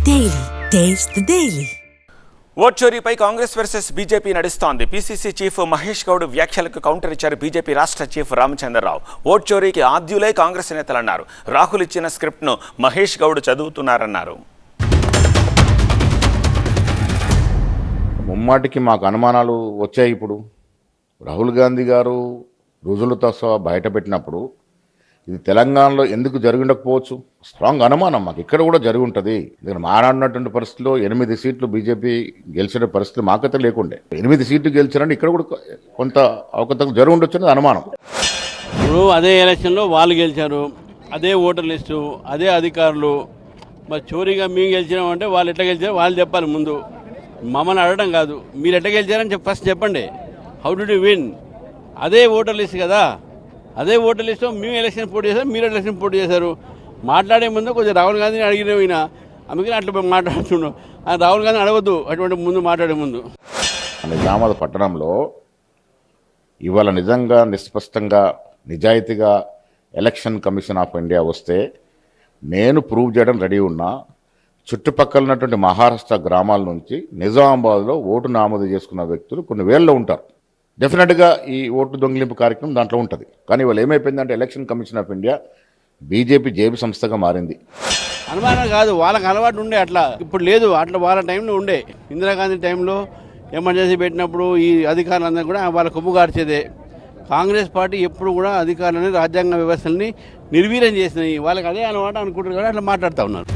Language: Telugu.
Daily. Taste the Daily. Vote చోరీపై కాంగ్రెస్ వర్సెస్ బీజేపీ నడుస్తోంది. పీసీసీ చీఫ్ మహేష్ గౌడ్ వ్యాఖ్యలకు కౌంటర్ ఇచ్చారు బీజేపీ రాష్ట్ర చీఫ్ రామచంద్రరావు. ఓట్ చోరీకి ఆద్యులే కాంగ్రెస్ నేతలన్నారు. రాహుల్ ఇచ్చిన స్క్రిప్ట్ను మహేష్ గౌడ్ చదువుతున్నారన్నారు. ముమ్మాటికి మాకు అనుమానాలు వచ్చాయి. ఇప్పుడు రాహుల్ గాంధీ గారు రుజువులతో సహా బయట పెట్టినప్పుడు ఇది తెలంగాణలో ఎందుకు జరిగి ఉండకపోవచ్చు? స్ట్రాంగ్ అనుమానం మాకు ఇక్కడ కూడా జరిగి ఉంటుంది. ఇక్కడ మాట్లాడినటువంటి పరిస్థితుల్లో 8 సీట్లు బీజేపీ గెలిచిన పరిస్థితులు మాకైతే లేకుండే. 8 సీట్లు గెలిచారంటే ఇక్కడ కూడా కొంత అవకతవకలు జరిగి ఉండొచ్చు అనేది అనుమానం. ఇప్పుడు అదే ఎలక్షన్లో వాళ్ళు గెలిచారు, అదే ఓటర్ లిస్టు, అదే అధికారులు. మరి చోరీగా మేము గెలిచినామంటే వాళ్ళు ఎట్లా గెలిచారో వాళ్ళు చెప్పాలి. ముందు మమ్మల్ని అడగడం కాదు, మీరు ఎట్లా గెలిచారని ఫస్ట్ చెప్పండి. How do you win? అదే ఓటర్ లిస్ట్ కదా, అదే ఓటర్ లిస్టు మేము ఎలక్షన్ పోటీ చేశారు, మీరు ఎలక్షన్ పోటీ చేశారు. మాట్లాడే ముందు కొంచెం రాహుల్ గాంధీని అడిగిన అందుకని అట్లా మాట్లాడుతున్నాం. రాహుల్ గాంధీ అడగద్దు అటువంటి ముందు మాట్లాడే ముందు. నిజామాబాద్ పట్టణంలో ఇవాళ నిజంగా నిస్పష్టంగా నిజాయితీగా ఎలక్షన్ కమిషన్ ఆఫ్ ఇండియా వస్తే నేను ప్రూవ్ చేయడం రెడీ ఉన్నా. చుట్టుపక్కల ఉన్నటువంటి మహారాష్ట్ర గ్రామాల నుంచి నిజామాబాద్లో ఓటు నమోదు చేసుకున్న వ్యక్తులు కొన్ని వేలలో ఉంటారు. డెఫినెట్గా ఈ ఓటు దొంగిలింపు కార్యక్రమం దాంట్లో ఉంటుంది. కానీ వాళ్ళు ఏమైపోయిందంటే election commission of India BJP జేబు సంస్థగా మారింది. అనుమానం కాదు, వాళ్ళకి అలవాటు ఉండే అట్లా. ఇప్పుడు లేదు, అట్లా వాళ్ళ టైంలో ఉండే. ఇందిరాగాంధీ టైంలో ఎమర్జెన్సీ పెట్టినప్పుడు ఈ అధికారులందరూ కూడా వాళ్ళ కొమ్ము గార్చేదే. కాంగ్రెస్ పార్టీ ఎప్పుడు కూడా అధికారులని రాజ్యాంగ వ్యవస్థల్ని నిర్వీర్యం చేసినాయి. వాళ్ళకి అదే అలవాటు అనుకుంటారు కదా, అట్లా మాట్లాడుతూ ఉన్నారు.